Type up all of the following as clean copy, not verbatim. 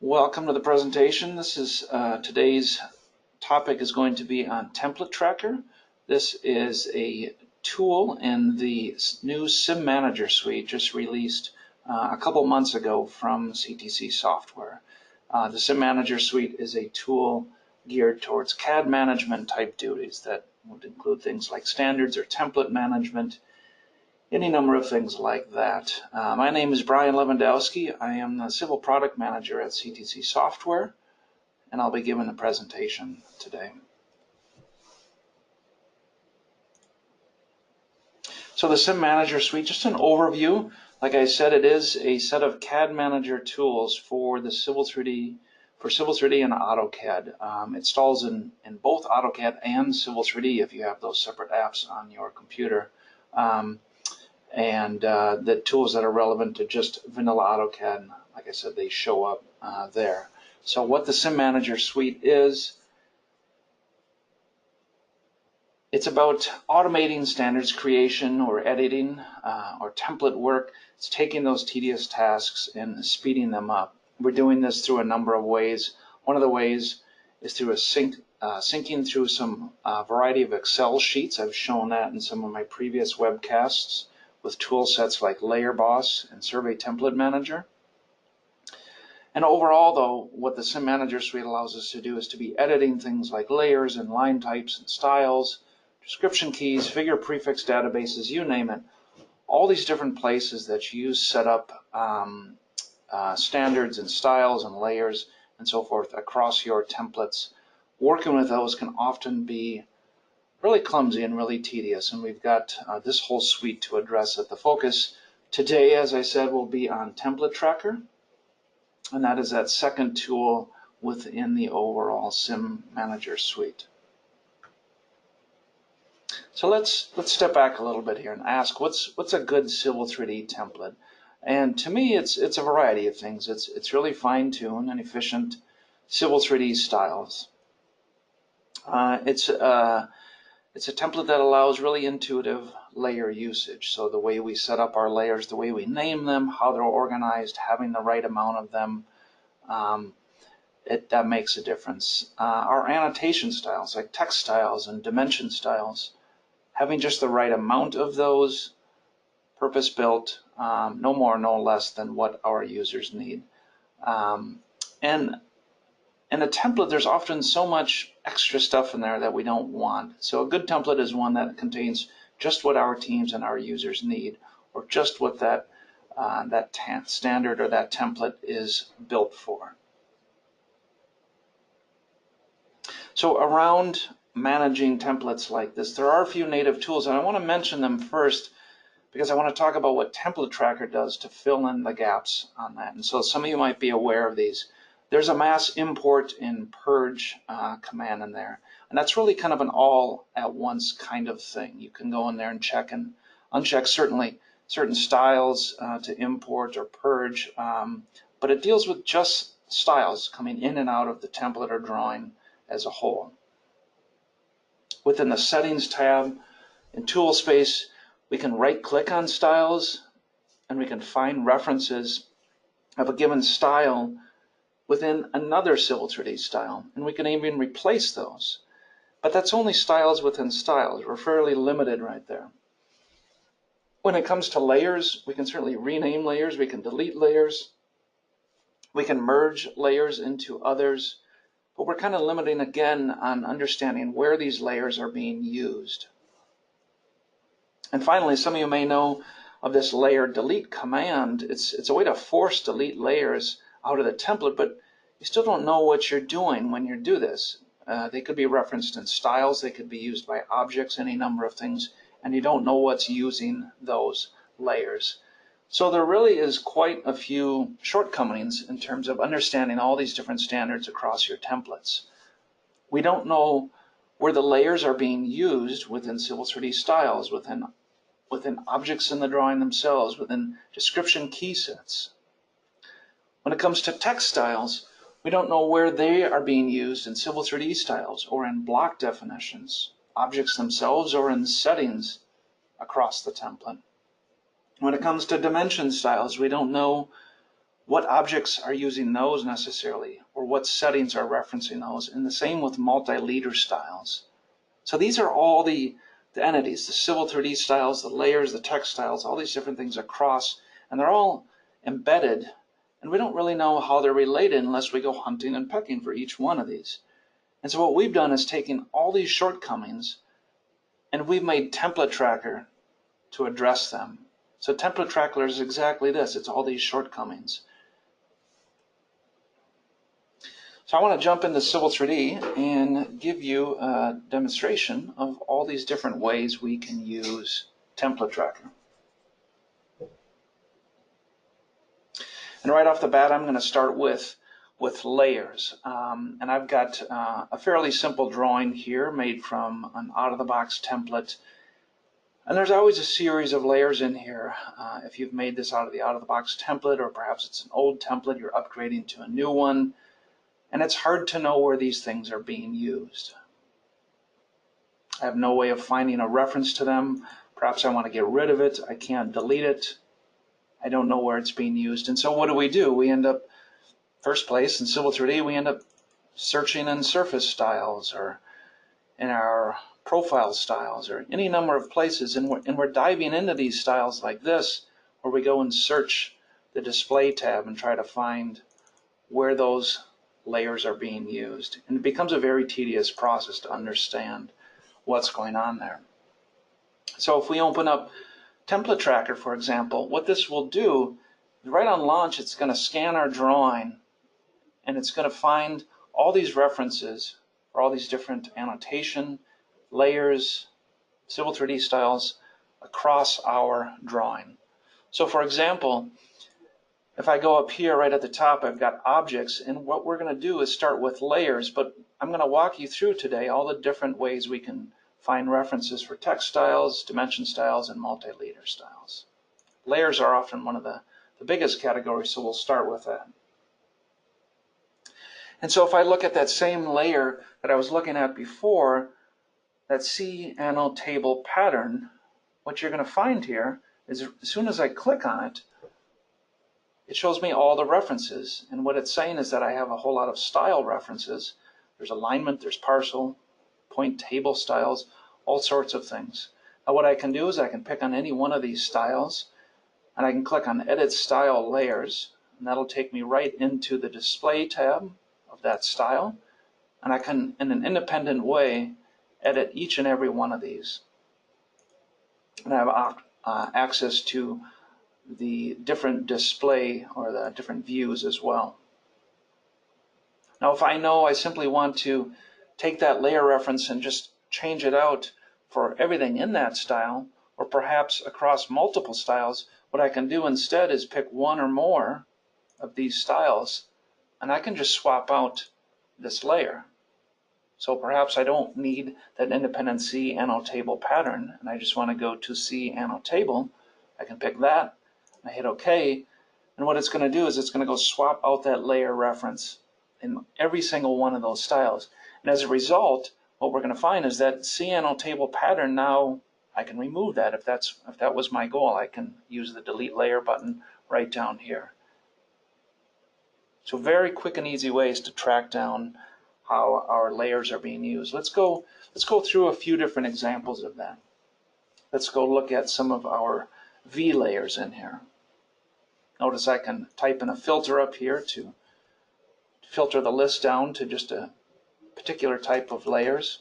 Welcome to the presentation. This is today's topic is going to be on Template Tracker. This is a tool in the new CIM Manager Suite just released a couple months ago from CTC Software. The CIM Manager Suite is a tool geared towards CAD management type duties that would include things like standards or template management, any number of things like that. My name is Brian Lewandowski. I am the Civil Product Manager at CTC Software, and I'll be giving the presentation today. So the CIM Manager Suite, just an overview. Like I said, it is a set of CAD Manager tools for the Civil 3D, and AutoCAD. It installs in both AutoCAD and Civil 3D if you have those separate apps on your computer. And the tools that are relevant to just vanilla AutoCAD, like I said, they show up there. So what the CIM Manager Suite is, it's about automating standards creation or editing or template work. It's taking those tedious tasks and speeding them up. We're doing this through a number of ways. One of the ways is through syncing through some variety of Excel sheets. I've shown that in some of my previous webcasts, with tool sets like Layer Boss and Survey Template Manager. And overall, though, what the CIM Manager Suite allows us to do is to be editing things like layers and line types and styles, description keys, figure prefix databases, you name it. All these different places that you set up standards and styles and layers and so forth across your templates. Working with those can often be really clumsy and really tedious, and we've got this whole suite to address it. The focus today, as I said, will be on Template Tracker, and that is that second tool within the overall CIM Manager Suite. So let's step back a little bit here and ask, what's a good Civil 3D template? And to me, it's a variety of things. It's really fine-tuned and efficient Civil 3D styles. It's a template that allows really intuitive layer usage. So the way we set up our layers, the way we name them, how they're organized, having the right amount of them, that makes a difference. Our annotation styles, like textiles and dimension styles, having just the right amount of those, purpose-built, no more, no less than what our users need. And in a template, there's often so much extra stuff in there that we don't want. So a good template is one that contains just what our teams and our users need, or just what that standard or that template is built for. So around managing templates like this, there are a few native tools, and I want to mention them first because I want to talk about what Template Tracker does to fill in the gaps on that. And so some of you might be aware of these. There's a mass import and purge command in there, and that's really kind of an all-at-once kind of thing. You can go in there and check and uncheck certain styles to import or purge, but it deals with just styles coming in and out of the template or drawing as a whole. Within the Settings tab in Tool Space, we can right-click on styles, and we can find references of a given style within another Civil 3D style, and we can even replace those. But that's only styles within styles. We're fairly limited right there. When it comes to layers, we can certainly rename layers, we can delete layers, we can merge layers into others, but we're kind of limiting again on understanding where these layers are being used. And finally, some of you may know of this layer delete command. It's a way to force delete layers out of the template, but you still don't know what you're doing when you do this. They could be referenced in styles, they could be used by objects, any number of things, and you don't know what's using those layers. So there really is quite a few shortcomings in terms of understanding all these different standards across your templates. We don't know where the layers are being used within Civil 3D styles, within objects in the drawing themselves, within description key sets. When it comes to textiles, we don't know where they are being used in Civil 3D styles or in block definitions, objects themselves, or in settings across the template. When it comes to dimension styles, we don't know what objects are using those necessarily, or what settings are referencing those, and the same with multi-leader styles. So these are all the entities, the Civil 3D styles, the layers, the textiles, all these different things across, and they're all embedded, and we don't really know how they're related unless we go hunting and pecking for each one of these. And so what we've done is taken all these shortcomings and we've made Template Tracker to address them. So Template Tracker is exactly this, it's all these shortcomings. So I want to jump into Civil 3D and give you a demonstration of all these different ways we can use Template Tracker. And right off the bat, I'm going to start with layers. And I've got a fairly simple drawing here made from an out-of-the-box template. And there's always a series of layers in here. If you've made this out of the out-of-the-box template, or perhaps it's an old template, you're upgrading to a new one. And it's hard to know where these things are being used. I have no way of finding a reference to them. Perhaps I want to get rid of it. I can't delete it. I don't know where it's being used. And so what do? We end up, first place in Civil 3D, we end up searching in surface styles or in our profile styles or any number of places. And we're diving into these styles like this, where we go and search the display tab and try to find where those layers are being used. And it becomes a very tedious process to understand what's going on there. So if we open up Template Tracker, for example, what this will do, right on launch, it's going to scan our drawing and it's going to find all these references for all these different annotation, layers, Civil 3D styles across our drawing. So for example, if I go up here right at the top, I've got objects, and what we're going to do is start with layers, but I'm going to walk you through today all the different ways we can find references for textiles, dimension styles, and multi-leader styles. Layers are often one of the biggest categories, so we'll start with that. And so if I look at that same layer that I was looking at before, that CIM table pattern, what you're going to find here is as soon as I click on it, it shows me all the references. And what it's saying is that I have a whole lot of style references. There's alignment, there's parcel, point table styles, all sorts of things. Now what I can do is I can pick on any one of these styles and I can click on Edit Style Layers, and that'll take me right into the Display tab of that style, and I can, in an independent way, edit each and every one of these. And I have access to the different display or the different views as well. Now if I know I simply want to take that layer reference and just change it out for everything in that style, or perhaps across multiple styles, what I can do instead is pick one or more of these styles and I can just swap out this layer. So perhaps I don't need that independent CIM table pattern and I just want to go to CIM table. I can pick that, I hit OK, and what it's going to do is it's going to go swap out that layer reference in every single one of those styles. And as a result, what we're going to find is that CIM table pattern, now I can remove that if that was my goal. I can use the delete layer button right down here. So very quick and easy ways to track down how our layers are being used. Let's go through a few different examples of that. Let's go look at some of our V layers in here. Notice I can type in a filter up here to filter the list down to just a particular type of layers.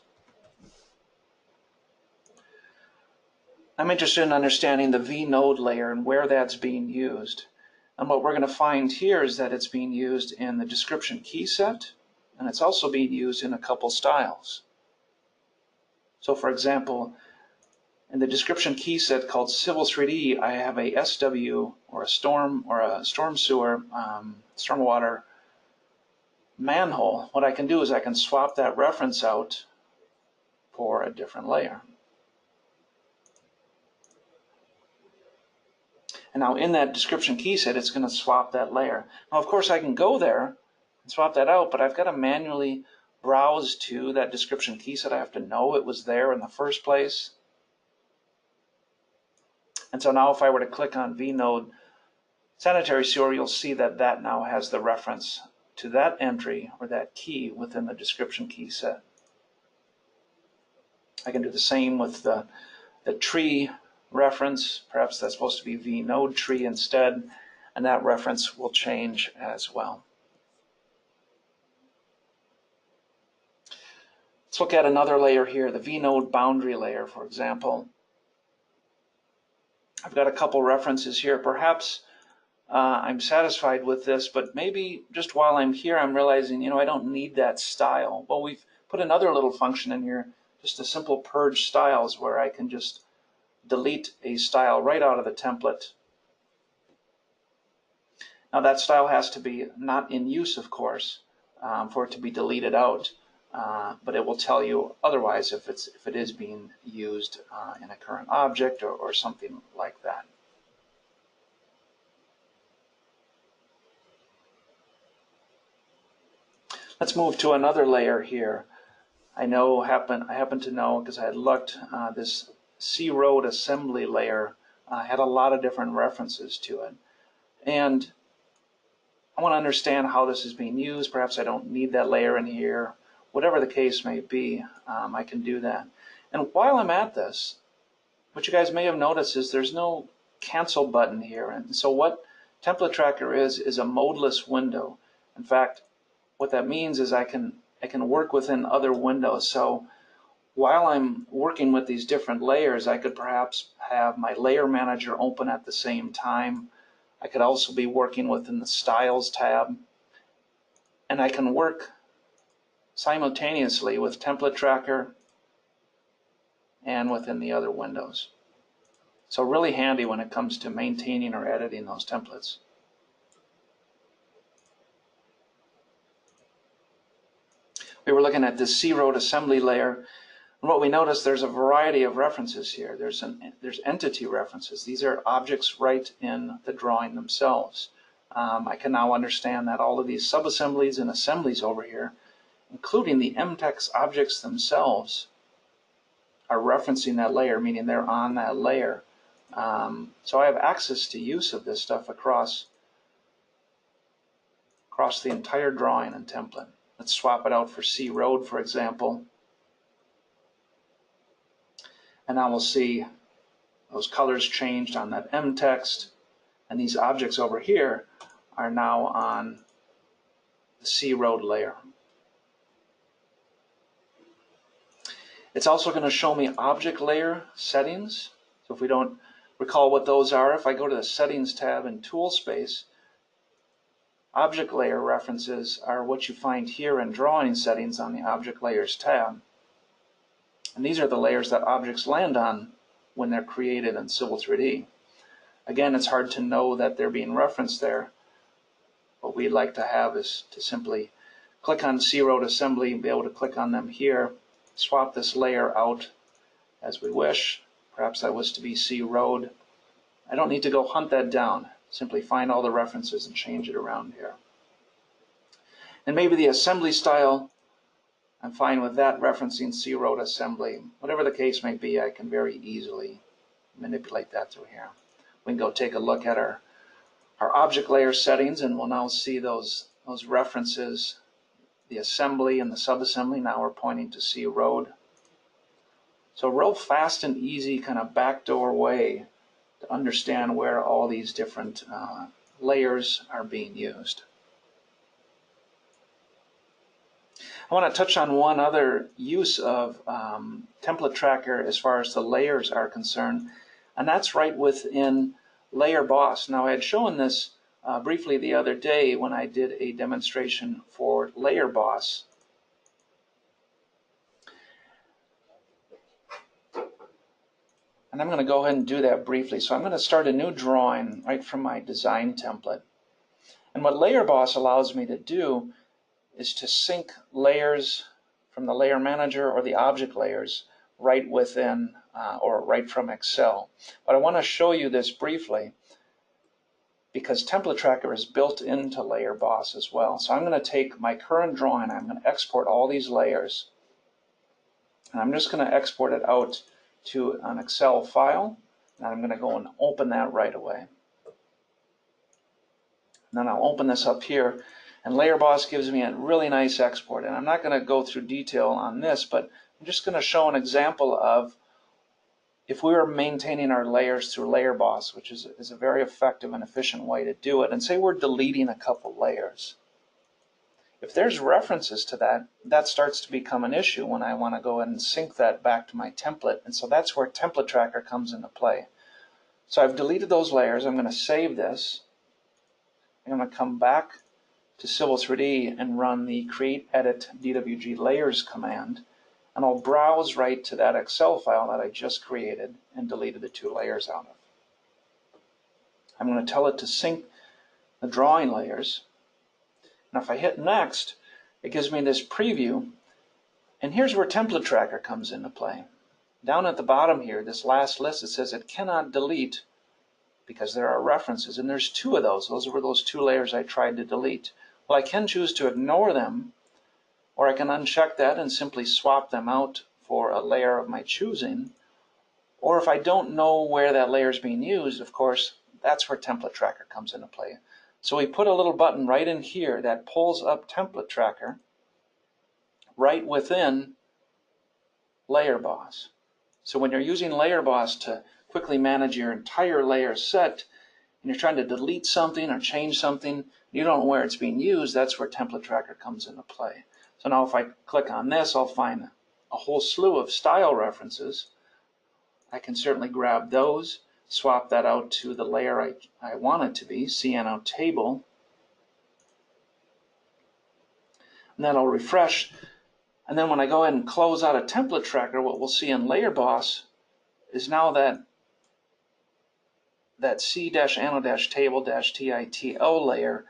I'm interested in understanding the V node layer and where that's being used. And what we're going to find here is that it's being used in the description key set, and it's also being used in a couple styles. So for example, in the description key set called Civil 3D, I have a SW or a storm sewer, stormwater manhole. What I can do is I can swap that reference out for a different layer. And now in that description key set, it's going to swap that layer. Now, of course, I can go there and swap that out, but I've got to manually browse to that description key set. I have to know it was there in the first place. And so now if I were to click on vnode sanitary sewer, you'll see that that now has the reference to that entry or that key within the description key set. I can do the same with the tree reference. Perhaps that's supposed to be vnode tree instead, and that reference will change as well. Let's look at another layer here, the vnode boundary layer, for example. I've got a couple references here. Perhaps I'm satisfied with this, but maybe just while I'm here, I'm realizing, I don't need that style. Well, we've put another little function in here, just a simple purge styles, where I can just delete a style right out of the template. Now that style has to be not in use, of course, for it to be deleted out, but it will tell you otherwise if it is being used in a current object or something like that. Let's move to another layer here. I happen to know, because I had looked, this C-Road assembly layer had a lot of different references to it. And I want to understand how this is being used. Perhaps I don't need that layer in here. Whatever the case may be, I can do that. And while I'm at this, what you guys may have noticed is there's no cancel button here. And so what Template Tracker is a modeless window. In fact, what that means is I can work within other windows. So while I'm working with these different layers, I could perhaps have my layer manager open at the same time. I could also be working within the Styles tab. And I can work simultaneously with Template Tracker and within the other windows. So really handy when it comes to maintaining or editing those templates. We were looking at this C-Road assembly layer, and what we noticed, there's a variety of references here. There's entity references. These are objects right in the drawing themselves. I can now understand that all of these subassemblies and assemblies over here, including the MTEX objects themselves, are referencing that layer, meaning they're on that layer. So I have access to use of this stuff across the entire drawing and template. Let's swap it out for C-Road, for example. And now we'll see those colors changed on that M text. And these objects over here are now on the C-Road layer. It's also going to show me object layer settings. So if we don't recall what those are, if I go to the Settings tab in Tool Space, object layer references are what you find here in Drawing Settings on the Object Layers tab. And these are the layers that objects land on when they're created in Civil 3D. Again, it's hard to know that they're being referenced there. What we'd like to have is to simply click on C-Road Assembly and be able to click on them here, swap this layer out as we wish. Perhaps that was to be C-Road. I don't need to go hunt that down. Simply find all the references and change it around here. And maybe the assembly style, I'm fine with that, referencing C-Road assembly. Whatever the case may be, I can very easily manipulate that through here. We can go take a look at our object layer settings, and we'll now see those references, the assembly and the subassembly. Now we're pointing to C-Road. So real fast and easy kind of backdoor way to understand where all these different layers are being used. I want to touch on one other use of Template Tracker as far as the layers are concerned, and that's right within Layer Boss. Now I had shown this briefly the other day when I did a demonstration for Layer Boss. And I'm going to go ahead and do that briefly. So I'm going to start a new drawing right from my design template. And what Layer Boss allows me to do is to sync layers from the layer manager or the object layers right within or right from Excel. But I want to show you this briefly because Template Tracker is built into Layer Boss as well. So I'm going to take my current drawing, I'm going to export all these layers, and I'm just going to export it out to an Excel file, and I'm going to go and open that right away. And then I'll open this up here, and Layer Boss gives me a really nice export. And I'm not going to go through detail on this, but I'm just going to show an example of if we were maintaining our layers through Layer Boss, which is a very effective and efficient way to do it, and say we're deleting a couple layers. If there's references to that, that starts to become an issue when I want to go ahead and sync that back to my template. And so that's where Template Tracker comes into play. So I've deleted those layers. I'm going to save this. I'm going to come back to Civil 3D and run the create edit DWG layers command. And I'll browse right to that Excel file that I just created and deleted the 2 layers out of. I'm going to tell it to sync the drawing layers. Now if I hit next, it gives me this preview, and here's where Template Tracker comes into play. Down at the bottom here, this last list, it says it cannot delete because there are references, and there's 2 of those. Those were those 2 layers I tried to delete. Well, I can choose to ignore them, or I can uncheck that and simply swap them out for a layer of my choosing. Or if I don't know where that layer is being used, of course, that's where Template Tracker comes into play. So we put a little button right in here that pulls up Template Tracker right within Layer Boss. So when you're using Layer Boss to quickly manage your entire layer set, and you're trying to delete something or change something, you don't know where it's being used, that's where Template Tracker comes into play. So now if I click on this, I'll find a whole slew of style references. I can certainly grab those, swap that out to the layer I want it to be, CNO table, and then I'll refresh. And then when I go ahead and close out a Template Tracker, what we'll see in Layer Boss is now that C-Anno-Table-TITL layer,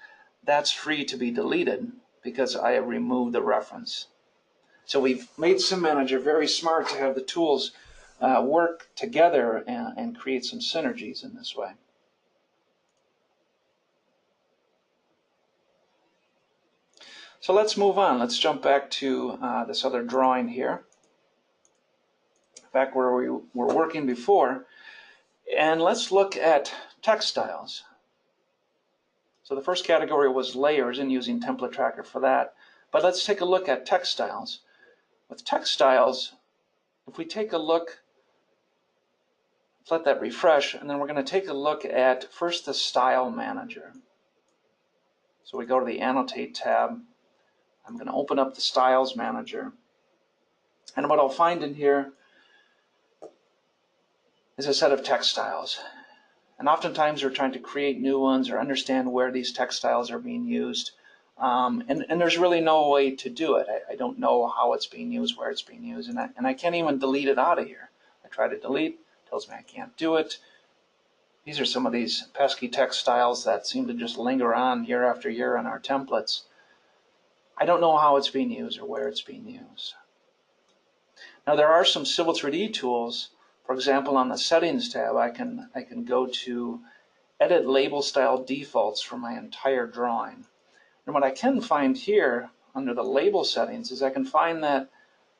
that's free to be deleted because I have removed the reference. So we've made CIM Manager very smart to have the tools work together and create some synergies in this way. So let's move on. Let's jump back to this other drawing here, back where we were working before, and let's look at textiles. So the first category was layers and using Template Tracker for that, but let's take a look at textiles. With textiles, if we take a look, let's let that refresh, and then we're going to take a look at first the Style Manager. So we go to the Annotate tab. I'm going to open up the Styles Manager, and what I'll find in here is a set of textiles. And oftentimes we're trying to create new ones or understand where these textiles are being used. And there's really no way to do it. I don't know how it's being used, where it's being used, and I can't even delete it out of here. I try to delete, it tells me I can't do it. These are some of these pesky textiles that seem to just linger on year after year on our templates. I don't know how it's being used or where it's being used. Now there are some Civil 3D tools. For example, on the Settings tab, I can go to Edit Label Style Defaults for my entire drawing. And what I can find here under the label settings is I can find that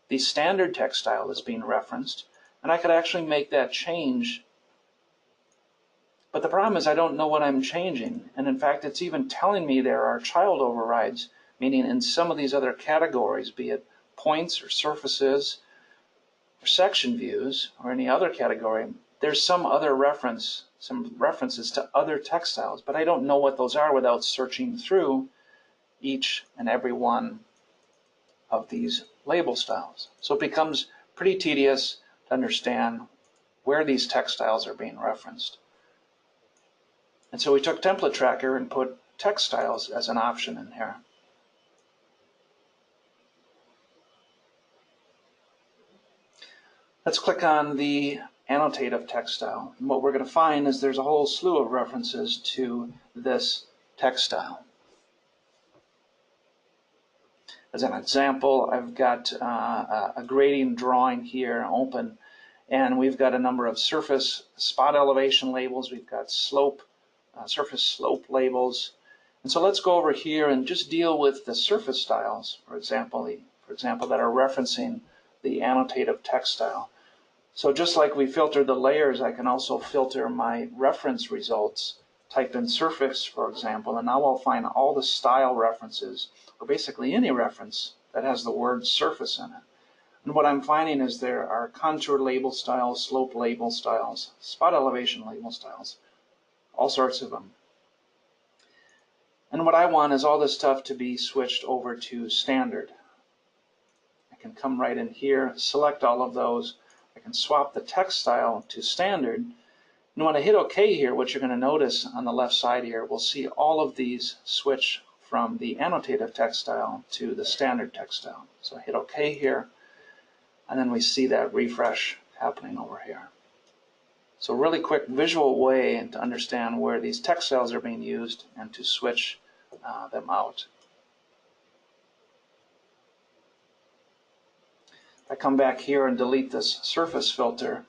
the standard textile is being referenced, and I could actually make that change. But the problem is I don't know what I'm changing, and in fact it's even telling me there are child overrides, meaning in some of these other categories, be it points or surfaces or section views or any other category, there's some other reference, some references to other textiles, but I don't know what those are without searching through each and every one of these label styles. So it becomes pretty tedious to understand where these textiles are being referenced. And so we took Template Tracker and put textiles as an option in here. Let's click on the Annotate of textile. And what we're going to find is there's a whole slew of references to this textile. As an example, I've got a grading drawing here open, and we've got a number of surface spot elevation labels. We've got slope, surface slope labels. And so let's go over here and just deal with the surface styles, for example, that are referencing the annotative textile. So just like we filtered the layers, I can also filter my reference results typed in surface, for example, and now I'll find all the style references, or basically any reference that has the word surface in it. And what I'm finding is there are contour label styles, slope label styles, spot elevation label styles, all sorts of them. And what I want is all this stuff to be switched over to standard. I can come right in here, select all of those. I can swap the text style to standard. And when I hit OK here, what you're going to notice on the left side here, we'll see all of these switch from the annotative text style to the standard text style. So I hit OK here, and then we see that refresh happening over here. So really quick visual way to understand where these text styles are being used and to switch them out. If I come back here and delete this surface filter,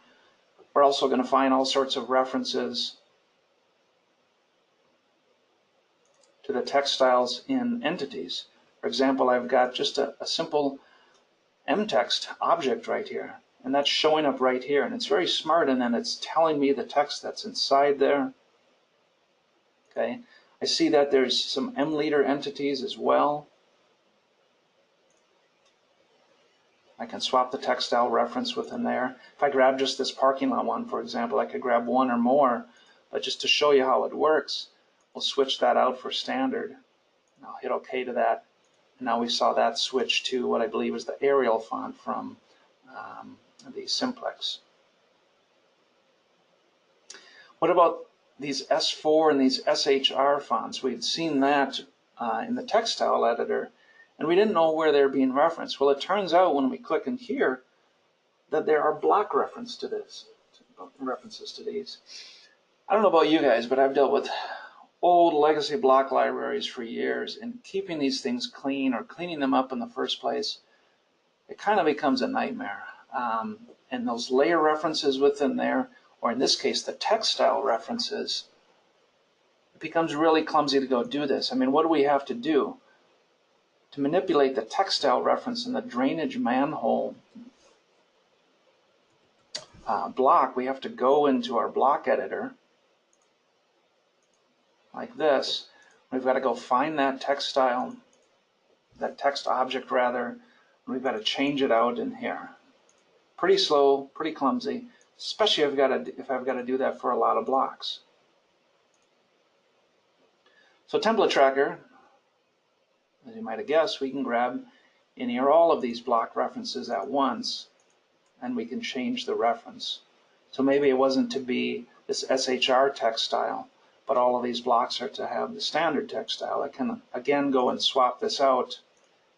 we're also going to find all sorts of references to the text styles in entities. For example, I've got just a simple mText object right here, and that's showing up right here, and it's very smart, and then it's telling me the text that's inside there. Okay, I see that there's some mLeader entities as well. I can swap the textile reference within there. If I grab just this parking lot one, for example, I could grab one or more, but just to show you how it works, we'll switch that out for standard. And I'll hit OK to that. And now we saw that switch to what I believe is the Arial font from the Simplex. What about these S4 and these SHR fonts? We'd seen that in the textile editor, and we didn't know where they're being referenced. Well, it turns out when we click in here that there are block references to these. I don't know about you guys, but I've dealt with old legacy block libraries for years, and keeping these things clean or cleaning them up in the first place, it kind of becomes a nightmare. And those layer references within there, or in this case the textile references, it becomes really clumsy to go do this. I mean, what do we have to do? To manipulate the textile reference in the drainage manhole block, we have to go into our block editor like this. We've got to go find that textile, that text object rather, and we've got to change it out in here. Pretty slow, pretty clumsy, especially if I've got to do that for a lot of blocks. So Template Tracker, as you might have guessed, we can grab in here all of these block references at once, and we can change the reference. So maybe it wasn't to be this SHR text style, but all of these blocks are to have the standard text style. I can again go and swap this out,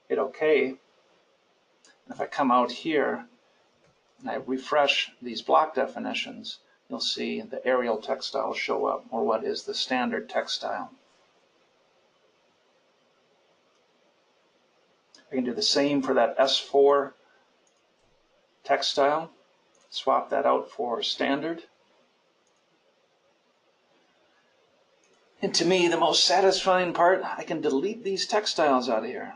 hit OK, and if I come out here and I refresh these block definitions, you'll see the Arial text style show up, or what is the standard text style. I can do the same for that S4 text style, swap that out for standard. And to me, the most satisfying part, I can delete these textiles out of here.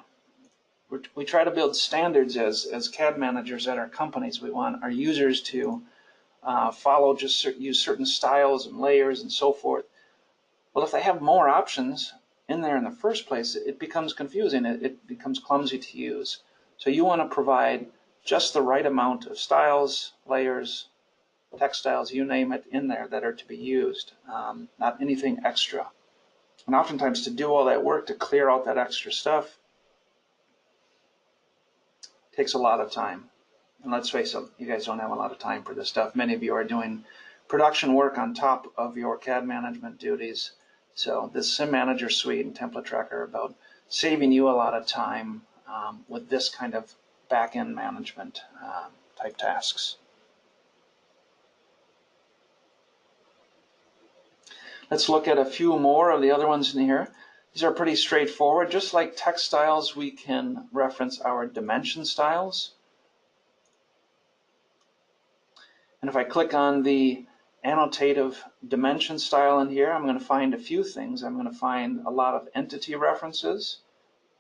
We try to build standards as CAD managers at our companies. We want our users to follow, use certain styles and layers and so forth. Well, if they have more options in there in the first place, it becomes confusing. It becomes clumsy to use. So you want to provide just the right amount of styles, layers, textiles, you name it, in there that are to be used, not anything extra. And oftentimes to do all that work, to clear out that extra stuff, takes a lot of time. And let's face it, you guys don't have a lot of time for this stuff. Many of you are doing production work on top of your CAD management duties. So this CIM Manager Suite and Template Tracker are about saving you a lot of time with this kind of back-end management type tasks. Let's look at a few more of the other ones in here. These are pretty straightforward. Just like textiles, we can reference our dimension styles. And if I click on the annotative dimension style in here, I'm going to find a few things. I'm going to find a lot of entity references,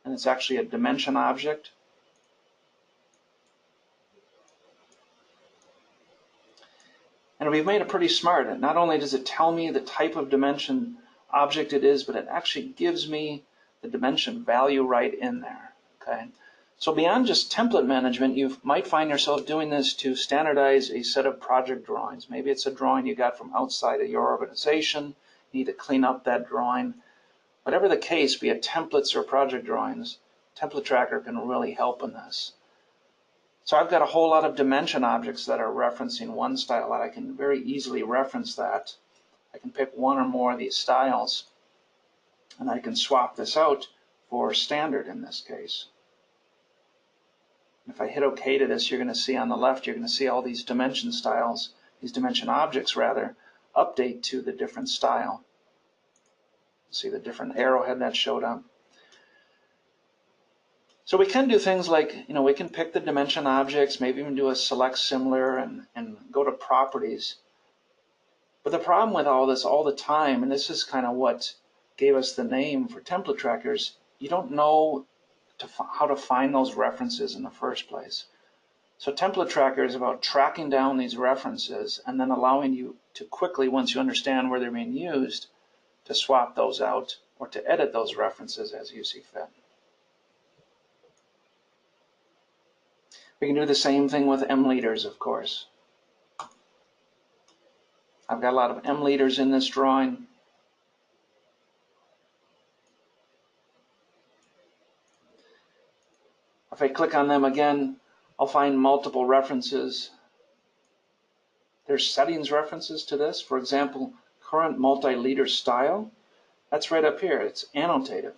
and it's actually a dimension object. And we've made it pretty smart. Not only does it tell me the type of dimension object it is, but it actually gives me the dimension value right in there. Okay. So beyond just template management, you might find yourself doing this to standardize a set of project drawings. Maybe it's a drawing you got from outside of your organization. You need to clean up that drawing. Whatever the case, be it templates or project drawings, Template Tracker can really help in this. So I've got a whole lot of dimension objects that are referencing one style that I can very easily reference that. I can pick one or more of these styles, and I can swap this out for standard in this case. If I hit OK to this, you're going to see on the left, you're going to see all these dimension styles, these dimension objects rather, update to the different style. See the different arrowhead that showed up. So we can do things like, we can pick the dimension objects, maybe even do a select similar and go to properties. But the problem with all this all the time, and this is kind of what gave us the name for Template Trackers, you don't know how to find those references in the first place. So Template Tracker is about tracking down these references and then allowing you to quickly, once you understand where they're being used, to swap those out or to edit those references as you see fit. We can do the same thing with M leaders, of course. I've got a lot of M leaders in this drawing. If I click on them again, I'll find multiple references. There's settings references to this. For example, current multi-leader style. That's right up here. It's annotative.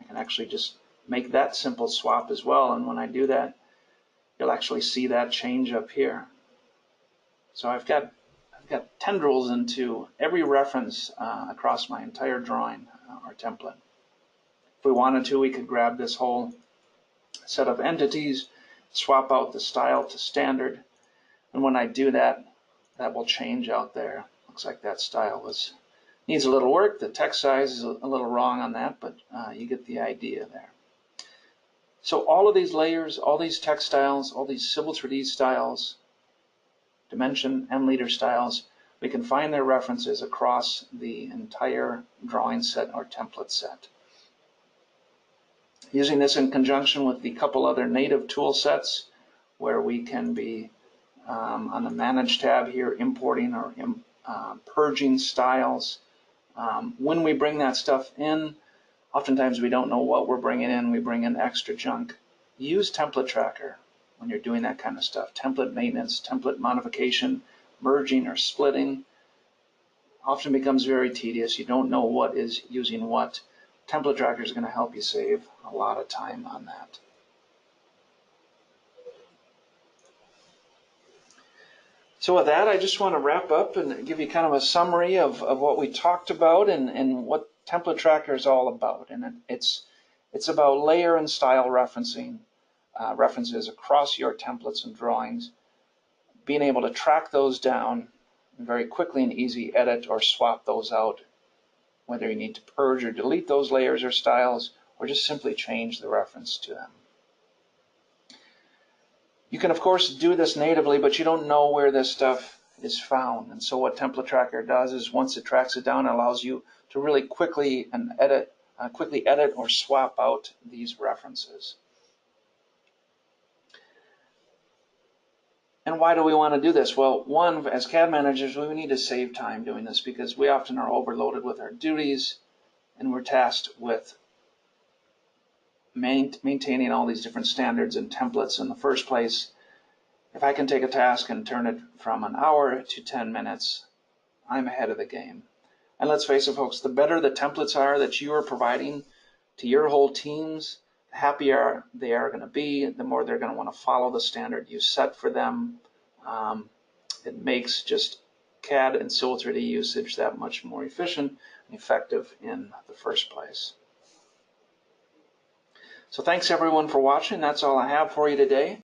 I can actually just make that simple swap as well, and when I do that, you'll actually see that change up here. So I've got tendrils into every reference across my entire drawing or template. If we wanted to, we could grab this whole set of entities, swap out the style to standard, and when I do that, that will change out there. Looks like that style needs a little work. The text size is a little wrong on that, but you get the idea there. So all of these layers, all these textiles, all these Civil 3D styles, dimension M leader styles, we can find their references across the entire drawing set or template set. Using this in conjunction with the couple other native tool sets where we can be on the Manage tab here importing or purging styles. When we bring that stuff in, oftentimes we don't know what we're bringing in. We bring in extra junk. Use Template Tracker when you're doing that kind of stuff. Template maintenance, template modification, merging or splitting often becomes very tedious. You don't know what is using what. Template Tracker is going to help you save a lot of time on that. So with that, I just want to wrap up and give you kind of a summary of what we talked about and what Template Tracker is all about. And it's about layer and style referencing, references across your templates and drawings, being able to track those down and very quickly and easy edit or swap those out, whether you need to purge or delete those layers or styles, or just simply change the reference to them. You can, of course, do this natively, but you don't know where this stuff is found. And so what Template Tracker does is once it tracks it down, it allows you to really quickly edit or swap out these references. And why do we want to do this? Well, one, as CAD managers, we need to save time doing this because we often are overloaded with our duties and we're tasked with maintaining all these different standards and templates in the first place. If I can take a task and turn it from an hour to 10 minutes, I'm ahead of the game. And let's face it, folks, the better the templates are that you are providing to your whole teams, the happier they are going to be, the more they're going to want to follow the standard you set for them. It makes just CAD and Civil 3D usage that much more efficient and effective in the first place. So thanks everyone for watching. That's all I have for you today.